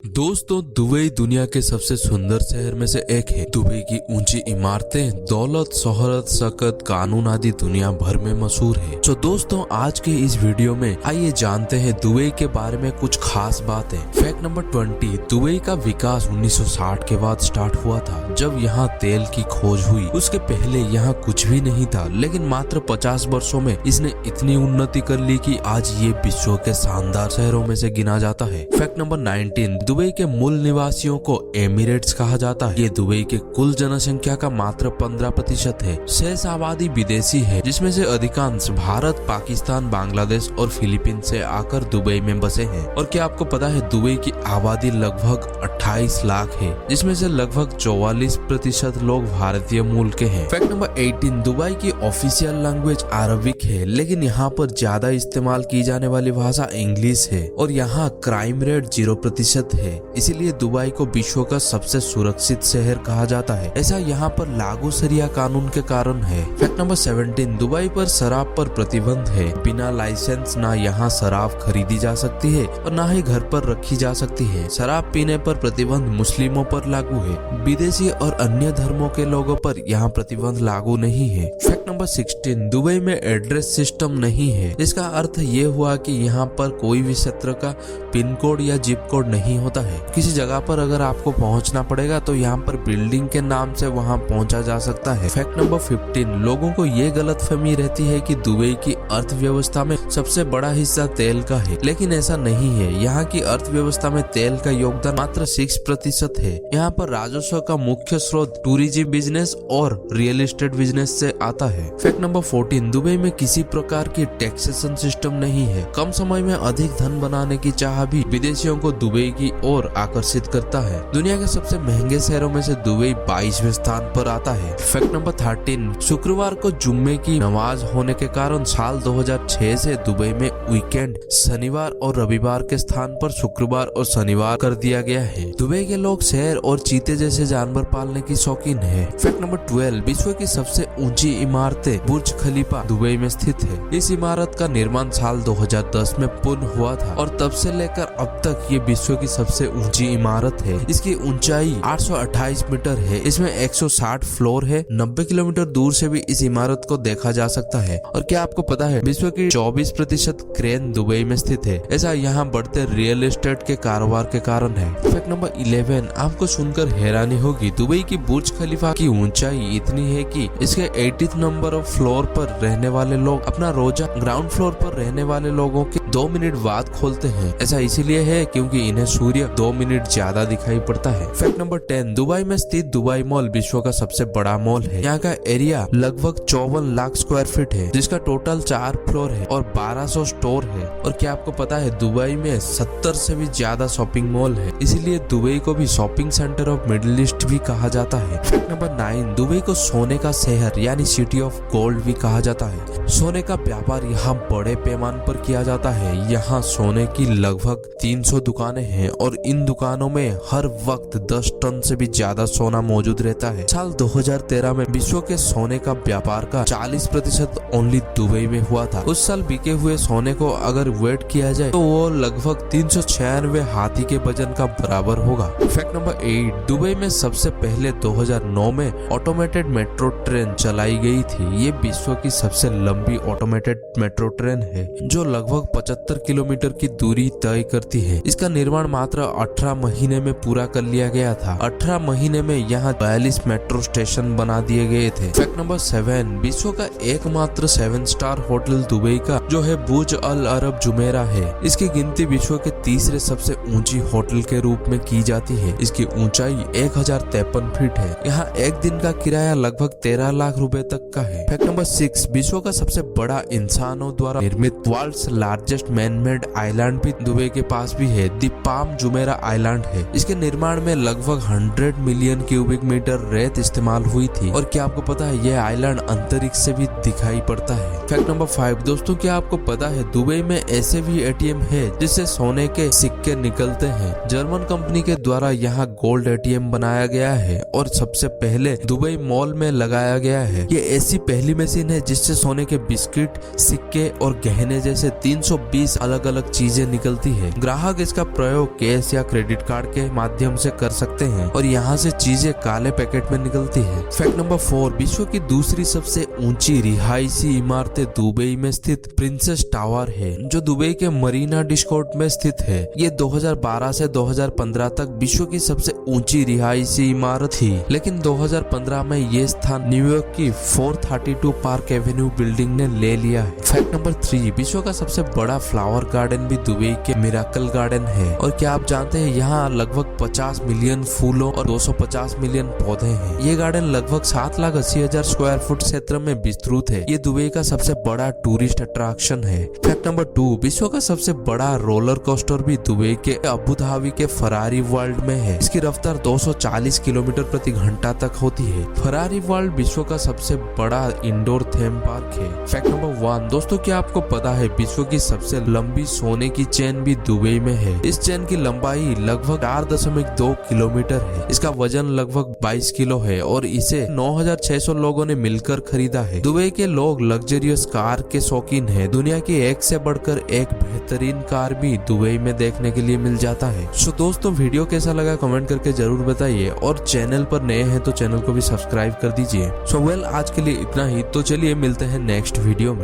दोस्तों, दुबई दुनिया के सबसे सुंदर शहर में से एक है। दुबई की ऊंची इमारतें, दौलत, शोहरत, शकत, कानून आदि दुनिया भर में मशहूर है। तो दोस्तों, आज के इस वीडियो में आइए जानते हैं दुबई के बारे में कुछ खास बातें। Fact number 20। दुबई का विकास 1960 के बाद स्टार्ट हुआ था, जब यहाँ तेल की खोज हुई। उसके पहले यहाँ कुछ भी नहीं था, लेकिन मात्र 50 वर्षों में इसने इतनी उन्नति कर ली कि आज ये विश्व के शानदार शहरों में से गिना जाता है। Fact number 19। दुबई के मूल निवासियों को एमिरेट्स कहा जाता है। ये दुबई के कुल जनसंख्या का मात्र 15% है। शेष आबादी विदेशी है, जिसमें से अधिकांश भारत, पाकिस्तान, बांग्लादेश और फिलीपींस से आकर दुबई में बसे हैं। और क्या आपको पता है दुबई की आबादी लगभग 28 लाख है, जिसमें से लगभग 44% लोग भारतीय मूल के हैं। Fact number 18। दुबई की ऑफिशियल लैंग्वेज अरबिक है, लेकिन यहाँ पर ज्यादा इस्तेमाल की जाने वाली भाषा इंग्लिश है। और यहाँ क्राइम रेट 0% है, इसीलिए दुबई को विश्व का सबसे सुरक्षित शहर कहा जाता है। ऐसा यहाँ पर लागू शरिया कानून के कारण है। Fact number 17। दुबई पर शराब पर प्रतिबंध है। बिना लाइसेंस ना यहाँ शराब खरीदी जा सकती है और ना ही घर पर रखी जा सकती है। शराब पीने पर प्रतिबंध मुस्लिमों पर लागू है। विदेशी और अन्य धर्मों के लोगों पर यहाँ प्रतिबंध लागू नहीं है। Fact number 16। दुबई में एड्रेस सिस्टम नहीं है, जिसका अर्थ ये हुआ कि यहाँ पर कोई भी क्षेत्र का पिन कोड या जिप कोड नहीं होता है। किसी जगह पर अगर आपको पहुंचना पड़ेगा तो यहाँ पर बिल्डिंग के नाम से वहां पहुंचा जा सकता है। Fact number 15। लोगों को ये गलतफहमी रहती है कि दुबई की अर्थव्यवस्था में सबसे बड़ा हिस्सा तेल का है, लेकिन ऐसा नहीं है। यहाँ की अर्थव्यवस्था में तेल का योगदान मात्र 6% है। यहाँ पर राजस्व का मुख्य स्रोत टूरिज्म बिजनेस और रियल एस्टेट बिजनेस से आता है। Fact number 14। दुबई में किसी प्रकार की टैक्सेशन सिस्टम नहीं है। कम समय में अधिक धन बनाने की चाह भी विदेशियों को दुबई की ओर आकर्षित करता है। दुनिया के सबसे महंगे शहरों में से दुबई 22वें स्थान पर आता है। Fact number 13। शुक्रवार को जुम्मे की नमाज होने के कारण साल 2006 से दुबई में वीकेंड शनिवार और रविवार के स्थान पर शुक्रवार और शनिवार कर दिया गया है। दुबई के लोग शेर और चीते जैसे जानवर पालने की शौकीन है। Fact number 12। विश्व की सबसे ऊंची इमारतें बुर्ज खलीफा दुबई में स्थित है। इस इमारत का निर्माण साल 2010 में पूर्ण हुआ था और तब से लेकर अब तक ये विश्व की सबसे ऊंची इमारत है। इसकी ऊंचाई 828 मीटर है। इसमें 160 फ्लोर है। 90 किलोमीटर दूर से भी इस इमारत को देखा जा सकता है। और क्या आपको पता है विश्व की 24% क्रेन दुबई में स्थित है। ऐसा यहाँ बढ़ते रियल एस्टेट के कारोबार के कारण है। Fact number 11। आपको सुनकर हैरानी होगी, दुबई की बुर्ज खलीफा की ऊंचाई इतनी है कि इसके 80th नंबर ऑफ फ्लोर पर रहने वाले लोग अपना रोजा ग्राउंड फ्लोर पर रहने वाले लोगों के 2 मिनट बाद खोलते हैं। ऐसा इसीलिए है क्योंकि इन्हें सूर्य 2 मिनट ज्यादा दिखाई पड़ता है। Fact number 10। दुबई में स्थित दुबई मॉल विश्व का सबसे बड़ा मॉल है। यहाँ का एरिया लगभग 54 लाख स्क्वायर फीट है, जिसका टोटल 4 फ्लोर है और 1200 स्टोर है। और क्या आपको पता है दुबई में 70 से भी ज्यादा शॉपिंग मॉल है, इसीलिए दुबई को भी shopping centre of middle east भी कहा जाता है। Fact number 9। दुबई को सोने का शहर यानी सिटी ऑफ गोल्ड भी कहा जाता है। सोने का व्यापार यहाँ बड़े पैमाने पर किया जाता है। यहाँ सोने की लगभग 300 दुकानें हैं और इन दुकानों में हर वक्त 10 टन से भी ज्यादा सोना मौजूद रहता है। साल 2013 में विश्व के सोने का व्यापार का 40% ओनली दुबई में हुआ था। उस साल बिके हुए सोने को अगर वेट किया जाए तो वो लगभग 396 हाथी के वजन का बराबर होगा। Fact number 8। दुबई में सबसे पहले 2009 में ऑटोमेटेड मेट्रो ट्रेन चलाई गई थी। ये विश्व की सबसे लंबी ऑटोमेटेड मेट्रो ट्रेन है, जो लगभग 75 किलोमीटर की दूरी तय करती है। इसका निर्माण मात्र 18 महीने में पूरा कर लिया गया था। 18 महीने में यहाँ 42 मेट्रो स्टेशन बना दिए गए थे। Fact number 7। विश्व का एकमात्र 7 स्टार होटल दुबई का जो है बुर्ज अल अरब जुमेरा है। इसकी गिनती विश्व के तीसरे सबसे ऊंची होटल के रूप में की जाती है। इसकी ऊंचाई 1053 फीट है। यहाँ एक दिन का किराया लगभग 13 लाख रुपए तक का है। Fact number 6। विश्व का सबसे बड़ा इंसानों द्वारा निर्मित वर्ल्ड्स लार्जेस्ट मैन-मेड आइलैंड भी दुबई के पास भी है। दी पाम जुमेरा आइलैंड है। इसके निर्माण में लगभग 100 मिलियन क्यूबिक मीटर रेत इस्तेमाल हुई थी। और क्या आपको पता है यह आइलैंड अंतरिक्ष से भी दिखाई पड़ता है। Fact number 5। दोस्तों, क्या आपको पता है दुबई में ऐसे भी एटीएम है जिससे सोने के सिक्के निकलते हैं। जर्मन कंपनी के द्वारा यहाँ गोल्ड एटीएम बनाया गया है और सबसे पहले दुबई मॉल में लगाया गया है। ये ऐसी पहली मशीन है जिससे सोने के बिस्किट, सिक्के और गहने जैसे 300 20 अलग अलग चीजें निकलती है। ग्राहक इसका प्रयोग कैश या क्रेडिट कार्ड के माध्यम से कर सकते हैं और यहाँ से चीजें काले पैकेट में निकलती है। फैक्ट नंबर 4, विश्व की दूसरी सबसे ऊंची रिहायशी इमारतें दुबई में स्थित प्रिंसेस टावर है, जो दुबई के मरीना डिस्कोर्ट में स्थित है। ये 2012 से 2015 तक विश्व की सबसे ऊंची रिहायशी इमारत थी, लेकिन 2015 में ये स्थान न्यूयॉर्क की 432 पार्क एवेन्यू बिल्डिंग ने ले लिया है। फैक्ट नंबर 3, विश्व का सबसे बड़ा फ्लावर गार्डन भी दुबई के मिराकल गार्डन है। और क्या आप जानते हैं यहाँ लगभग 50 मिलियन फूलों और 250 मिलियन पौधे हैं। ये गार्डन लगभग 7,80,000 स्क्वायर फुट क्षेत्र में विस्तृत है। ये दुबई का सबसे बड़ा टूरिस्ट अट्रैक्शन है। फैक्ट नंबर 2, विश्व का सबसे बड़ा रोलर कोस्टर भी दुबई के अबू धाबी के फरारी वर्ल्ड में है। इसकी रफ्तार 240 किलोमीटर प्रति घंटा तक होती है। फरारी वर्ल्ड विश्व का सबसे बड़ा इंडोर थीम पार्क है। फैक्ट नंबर 1, दोस्तों क्या आपको पता है विश्व की सबसे लंबी सोने की चेन भी दुबई में है। इस चेन की लंबाई लगभग 4.2 किलोमीटर है। इसका वजन लगभग 22 किलो है और इसे 9,600 लोगों ने मिलकर खरीदा है। दुबई के लोग लग्जरियस कार के शौकीन हैं। दुनिया की एक से बढ़कर एक बेहतरीन कार भी दुबई में देखने के लिए मिल जाता है। सो दोस्तों वीडियो कैसा लगा कमेंट करके जरूर बताइए और चैनल पर नए हैं तो चैनल को भी सब्सक्राइब कर दीजिए। सो वेल आज के लिए इतना ही, तो चलिए मिलते हैं नेक्स्ट वीडियो में।